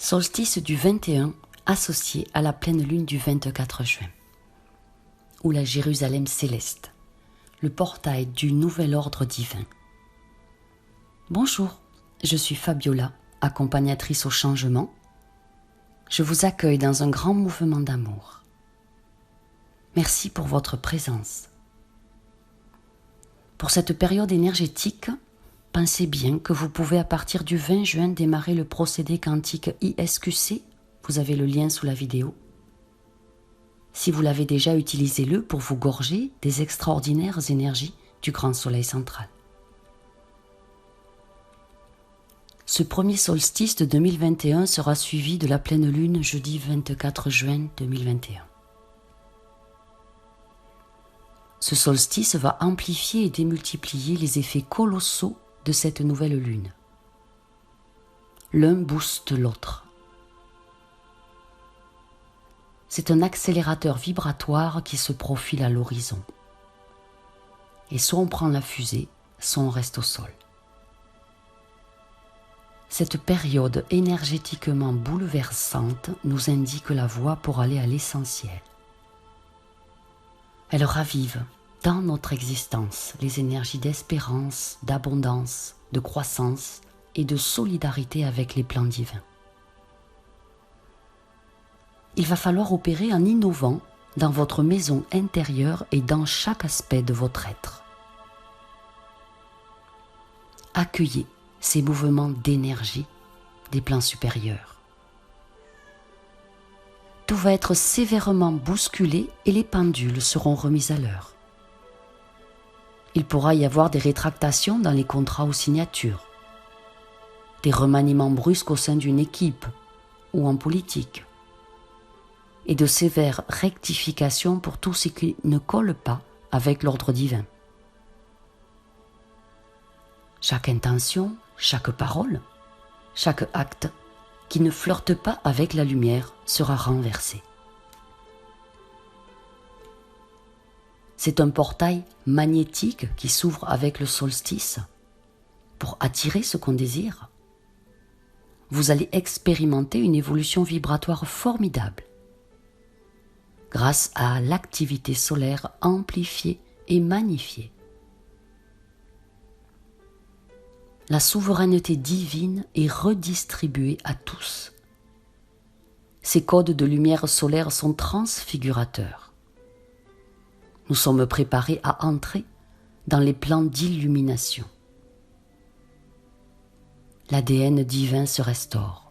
Solstice du 21 associé à la pleine lune du 24 juin, ou la Jérusalem céleste, le portail du nouvel ordre divin. Bonjour, je suis Fabiola, accompagnatrice au changement. Je vous accueille dans un grand mouvement d'amour. Merci pour votre présence. Pour cette période énergétique, pensez bien que vous pouvez à partir du 20 juin démarrer le procédé quantique ISQC, vous avez le lien sous la vidéo. Si vous l'avez déjà, utilisez-le pour vous gorger des extraordinaires énergies du grand soleil central. Ce premier solstice de 2021 sera suivi de la pleine lune jeudi 24 juin 2021. Ce solstice va amplifier et démultiplier les effets colossaux de cette nouvelle lune. L'un booste l'autre. C'est un accélérateur vibratoire qui se profile à l'horizon. Et soit on prend la fusée, soit on reste au sol. Cette période énergétiquement bouleversante nous indique la voie pour aller à l'essentiel. Elle ravive dans notre existence les énergies d'espérance, d'abondance, de croissance et de solidarité avec les plans divins. Il va falloir opérer en innovant dans votre maison intérieure et dans chaque aspect de votre être. Accueillez ces mouvements d'énergie des plans supérieurs. Tout va être sévèrement bousculé et les pendules seront remises à l'heure. Il pourra y avoir des rétractations dans les contrats ou signatures, des remaniements brusques au sein d'une équipe ou en politique, et de sévères rectifications pour tout ce qui ne colle pas avec l'ordre divin. Chaque intention, chaque parole, chaque acte qui ne flirte pas avec la lumière sera renversé. C'est un portail magnétique qui s'ouvre avec le solstice pour attirer ce qu'on désire. Vous allez expérimenter une évolution vibratoire formidable grâce à l'activité solaire amplifiée et magnifiée. La souveraineté divine est redistribuée à tous. Ces codes de lumière solaire sont transfigurateurs. Nous sommes préparés à entrer dans les plans d'illumination. L'ADN divin se restaure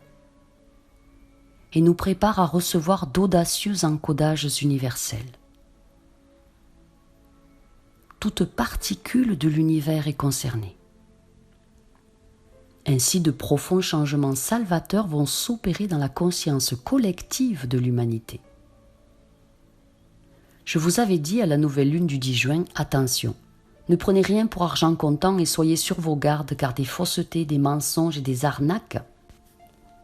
et nous prépare à recevoir d'audacieux encodages universels. Toute particule de l'univers est concernée. Ainsi, de profonds changements salvateurs vont s'opérer dans la conscience collective de l'humanité. Je vous avais dit à la nouvelle lune du 10 juin, attention, ne prenez rien pour argent comptant et soyez sur vos gardes car des faussetés, des mensonges et des arnaques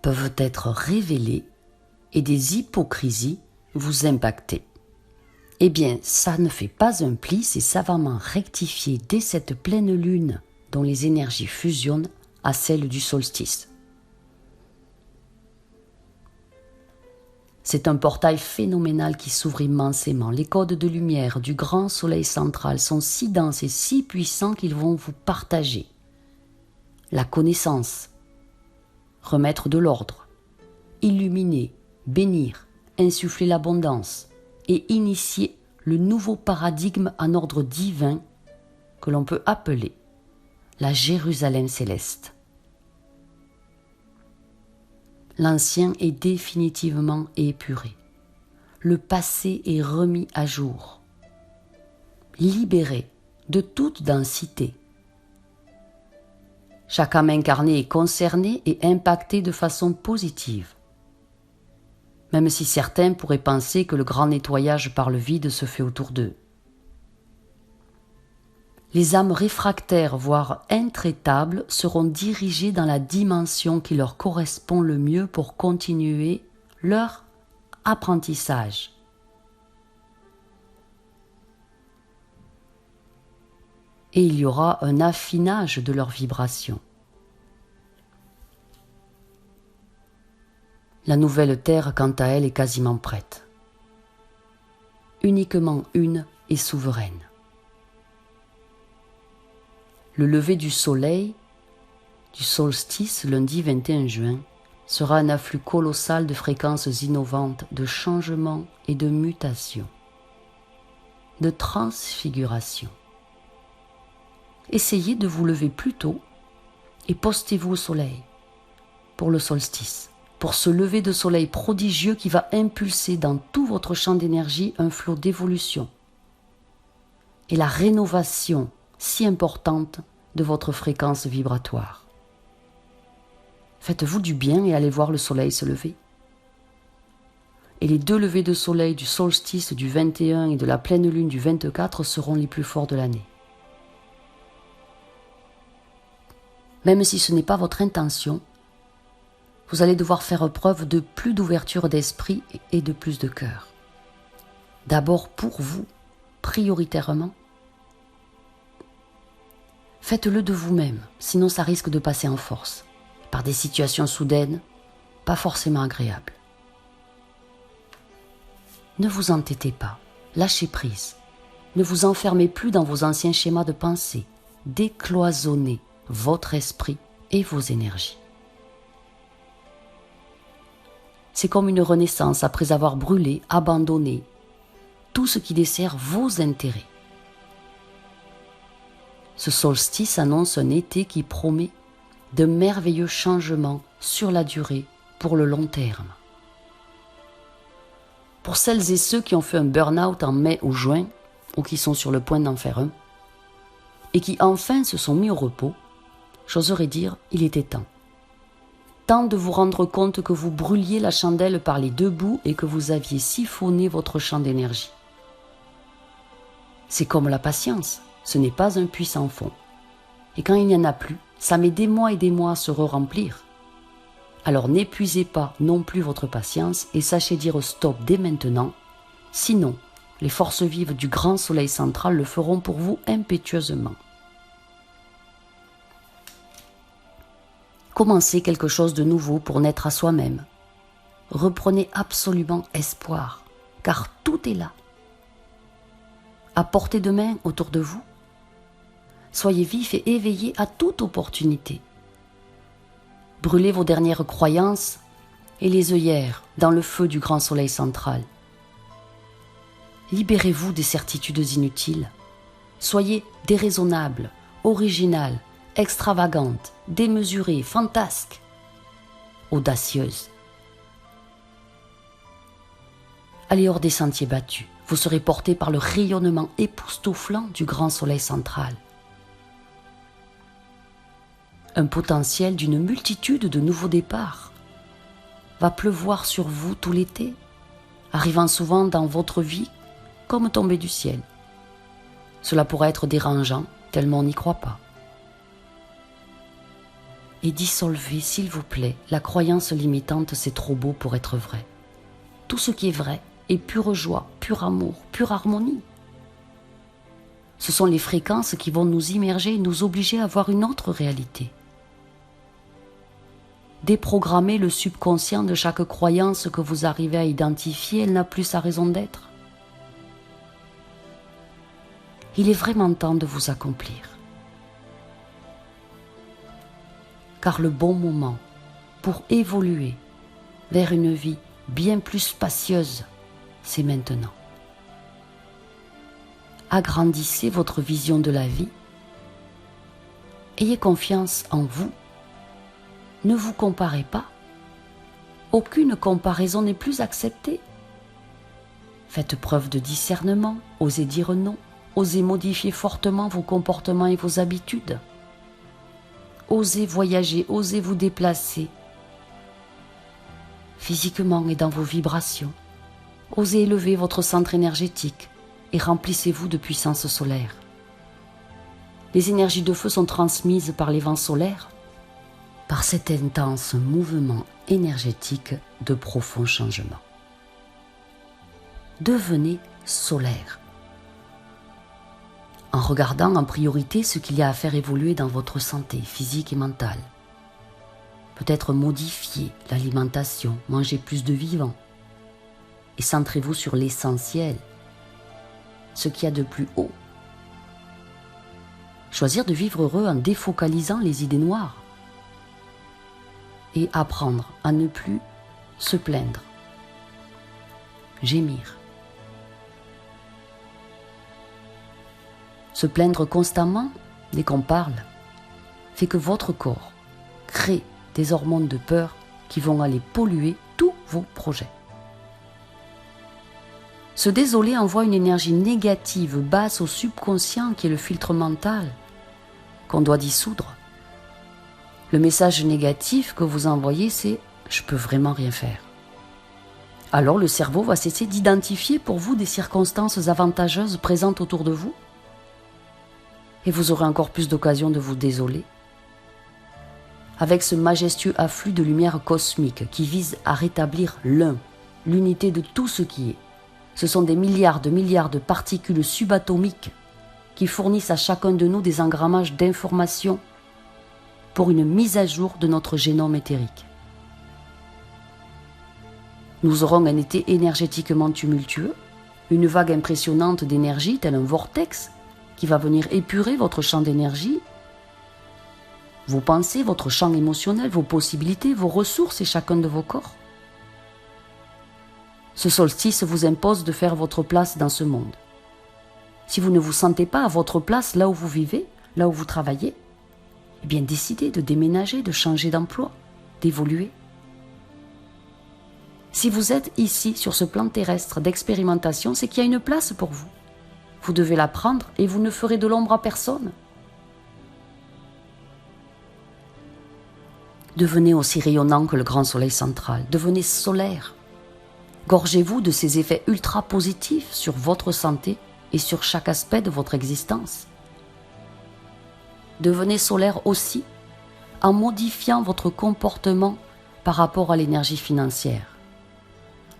peuvent être révélés et des hypocrisies vous impacter. Eh bien, ça ne fait pas un pli, c'est savamment rectifié dès cette pleine lune dont les énergies fusionnent à celle du solstice. C'est un portail phénoménal qui s'ouvre immensément. Les codes de lumière du grand soleil central sont si denses et si puissants qu'ils vont vous partager la connaissance, remettre de l'ordre, illuminer, bénir, insuffler l'abondance et initier le nouveau paradigme en ordre divin que l'on peut appeler la Jérusalem céleste. L'ancien est définitivement épuré. Le passé est remis à jour, libéré de toute densité. Chaque âme incarnée est concernée et impactée de façon positive, même si certains pourraient penser que le grand nettoyage par le vide se fait autour d'eux. Les âmes réfractaires, voire intraitables, seront dirigées dans la dimension qui leur correspond le mieux pour continuer leur apprentissage. Et il y aura un affinage de leurs vibrations. La nouvelle terre, quant à elle, est quasiment prête. Uniquement une est souveraine. Le lever du soleil, du solstice, lundi 21 juin, sera un afflux colossal de fréquences innovantes, de changements et de mutations, de transfiguration. Essayez de vous lever plus tôt et postez-vous au soleil pour le solstice, pour ce lever de soleil prodigieux qui va impulser dans tout votre champ d'énergie un flot d'évolution et la rénovation si importante de votre fréquence vibratoire. Faites-vous du bien et allez voir le soleil se lever. Et les 2 levers de soleil du solstice du 21 et de la pleine lune du 24 seront les plus forts de l'année. Même si ce n'est pas votre intention, vous allez devoir faire preuve de plus d'ouverture d'esprit et de plus de cœur. D'abord pour vous, prioritairement. Faites-le de vous-même, sinon ça risque de passer en force, par des situations soudaines, pas forcément agréables. Ne vous entêtez pas, lâchez prise. Ne vous enfermez plus dans vos anciens schémas de pensée. Décloisonnez votre esprit et vos énergies. C'est comme une renaissance après avoir brûlé, abandonné tout ce qui dessert vos intérêts. Ce solstice annonce un été qui promet de merveilleux changements sur la durée pour le long terme. Pour celles et ceux qui ont fait un burn-out en mai ou juin, ou qui sont sur le point d'en faire un, et qui enfin se sont mis au repos, j'oserais dire, il était temps. Temps de vous rendre compte que vous brûliez la chandelle par les 2 bouts et que vous aviez siphonné votre champ d'énergie. C'est comme la patience, ce n'est pas un puits sans fond. Et quand il n'y en a plus, ça met des mois et des mois à se remplir. Alors n'épuisez pas non plus votre patience et sachez dire stop dès maintenant, sinon les forces vives du grand soleil central le feront pour vous impétueusement. Commencez quelque chose de nouveau pour naître à soi-même. Reprenez absolument espoir, car tout est là. À portée de main autour de vous. Soyez vifs et éveillés à toute opportunité. Brûlez vos dernières croyances et les œillères dans le feu du grand soleil central. Libérez-vous des certitudes inutiles. Soyez déraisonnables, originales, extravagantes, démesurées, fantasques, audacieuses. Allez hors des sentiers battus. Vous serez porté par le rayonnement époustouflant du grand soleil central. Un potentiel d'une multitude de nouveaux départs va pleuvoir sur vous tout l'été, arrivant souvent dans votre vie comme tombé du ciel. Cela pourrait être dérangeant, tellement on n'y croit pas. Et dissolvez, s'il vous plaît, la croyance limitante « c'est trop beau pour être vrai ». Tout ce qui est vrai est pure joie, pur amour, pure harmonie. Ce sont les fréquences qui vont nous immerger et nous obliger à voir une autre réalité. Déprogrammez le subconscient de chaque croyance que vous arrivez à identifier, elle n'a plus sa raison d'être. Il est vraiment temps de vous accomplir. Car le bon moment pour évoluer vers une vie bien plus spacieuse, c'est maintenant. Agrandissez votre vision de la vie. Ayez confiance en vous. Ne vous comparez pas. Aucune comparaison n'est plus acceptée. Faites preuve de discernement, osez dire non, osez modifier fortement vos comportements et vos habitudes. Osez voyager, osez vous déplacer, physiquement et dans vos vibrations. Osez élever votre centre énergétique et remplissez-vous de puissance solaire. Les énergies de feu sont transmises par les vents solaires, par cet intense mouvement énergétique de profond changement. Devenez solaire, en regardant en priorité ce qu'il y a à faire évoluer dans votre santé physique et mentale. Peut-être modifier l'alimentation, manger plus de vivants. Et centrez-vous sur l'essentiel, ce qu'il y a de plus haut. Choisir de vivre heureux en défocalisant les idées noires. Et apprendre à ne plus se plaindre. Gémir. Se plaindre constamment, dès qu'on parle, fait que votre corps crée des hormones de peur qui vont aller polluer tous vos projets. Se désoler envoie une énergie négative basse au subconscient qui est le filtre mental qu'on doit dissoudre. Le message négatif que vous envoyez, c'est « je peux vraiment rien faire ». Alors le cerveau va cesser d'identifier pour vous des circonstances avantageuses présentes autour de vous et vous aurez encore plus d'occasion de vous désoler. Avec ce majestueux afflux de lumière cosmique qui vise à rétablir l'unité de tout ce qui est. Ce sont des milliards de particules subatomiques qui fournissent à chacun de nous des engrammages d'informations pour une mise à jour de notre génome éthérique. Nous aurons un été énergétiquement tumultueux, une vague impressionnante d'énergie, tel un vortex, qui va venir épurer votre champ d'énergie, vos pensées, votre champ émotionnel, vos possibilités, vos ressources et chacun de vos corps. Ce solstice vous impose de faire votre place dans ce monde. Si vous ne vous sentez pas à votre place là où vous vivez, là où vous travaillez, eh bien décidez de déménager, de changer d'emploi, d'évoluer. Si vous êtes ici, sur ce plan terrestre d'expérimentation, c'est qu'il y a une place pour vous. Vous devez la prendre et vous ne ferez de l'ombre à personne. Devenez aussi rayonnant que le grand soleil central. Devenez solaire. Gorgez-vous de ces effets ultra positifs sur votre santé et sur chaque aspect de votre existence. Devenez solaire aussi en modifiant votre comportement par rapport à l'énergie financière.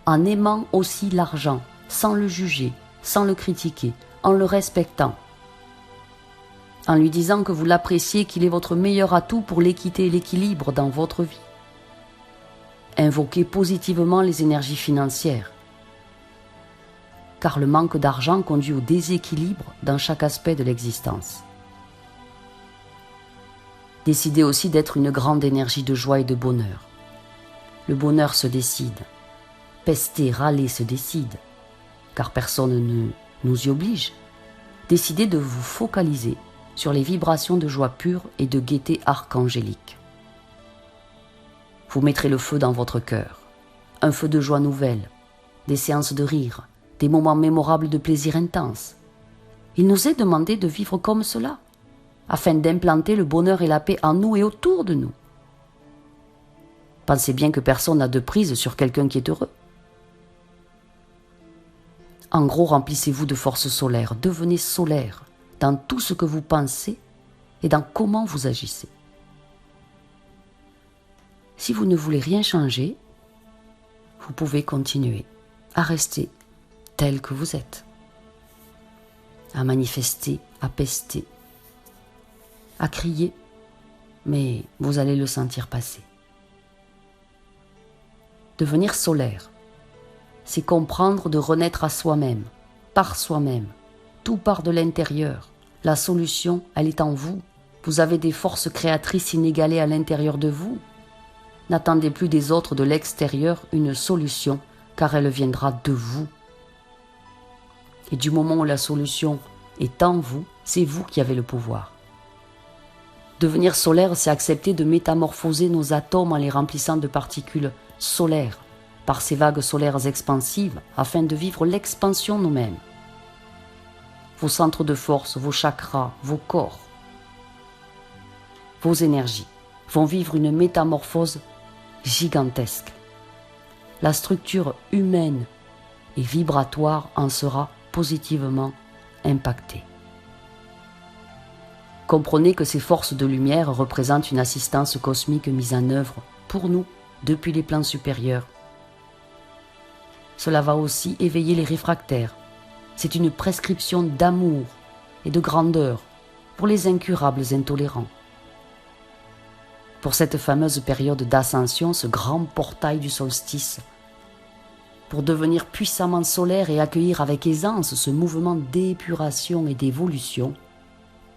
En aimant aussi l'argent, sans le juger, sans le critiquer, en le respectant, en lui disant que vous l'appréciez, qu'il est votre meilleur atout pour l'équité et l'équilibre dans votre vie. Invoquez positivement les énergies financières, car le manque d'argent conduit au déséquilibre dans chaque aspect de l'existence. Décidez aussi d'être une grande énergie de joie et de bonheur. Le bonheur se décide. Pester, râler se décide, car personne ne nous y oblige. Décidez de vous focaliser sur les vibrations de joie pure et de gaieté archangélique. Vous mettrez le feu dans votre cœur, un feu de joie nouvelle, des séances de rire, des moments mémorables de plaisir intense. Il nous est demandé de vivre comme cela, afin d'implanter le bonheur et la paix en nous et autour de nous. Pensez bien que personne n'a de prise sur quelqu'un qui est heureux. En gros, remplissez-vous de force solaire, devenez solaire dans tout ce que vous pensez et dans comment vous agissez. Si vous ne voulez rien changer, vous pouvez continuer à rester tel que vous êtes, à manifester, à pester, à crier, mais vous allez le sentir passer. Devenir solaire, c'est comprendre de renaître à soi-même, par soi-même. Tout part de l'intérieur. La solution, elle est en vous. Vous avez des forces créatrices inégalées à l'intérieur de vous. N'attendez plus des autres de l'extérieur une solution, car elle viendra de vous. Et du moment où la solution est en vous, c'est vous qui avez le pouvoir. Devenir solaire, c'est accepter de métamorphoser nos atomes en les remplissant de particules solaires, par ces vagues solaires expansives, afin de vivre l'expansion nous-mêmes. Vos centres de force, vos chakras, vos corps, vos énergies vont vivre une métamorphose gigantesque. La structure humaine et vibratoire en sera positivement impactée. Comprenez que ces forces de lumière représentent une assistance cosmique mise en œuvre pour nous depuis les plans supérieurs. Cela va aussi éveiller les réfractaires. C'est une prescription d'amour et de grandeur pour les incurables intolérants. pour cette fameuse période d'ascension, ce grand portail du solstice, pour devenir puissamment solaire et accueillir avec aisance ce mouvement d'épuration et d'évolution,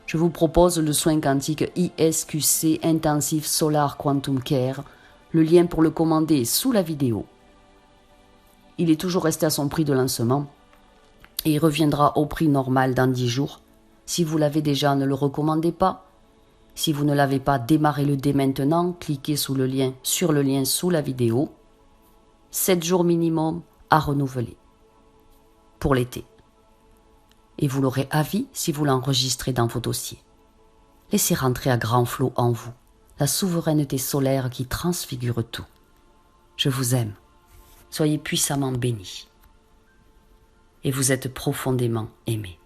je vous propose le soin quantique ISQC Intensive Solar Quantum Care. Le lien pour le commander est sous la vidéo. Il est toujours resté à son prix de lancement et il reviendra au prix normal dans 10 jours. Si vous l'avez déjà, ne le recommandez pas. Si vous ne l'avez pas, démarrez-le dès maintenant. Cliquez sur le lien sous la vidéo. 7 jours minimum à renouveler pour l'été. Et vous l'aurez à vie si vous l'enregistrez dans vos dossiers. Laissez rentrer à grand flot en vous la souveraineté solaire qui transfigure tout. Je vous aime. Soyez puissamment bénis. Et vous êtes profondément aimés.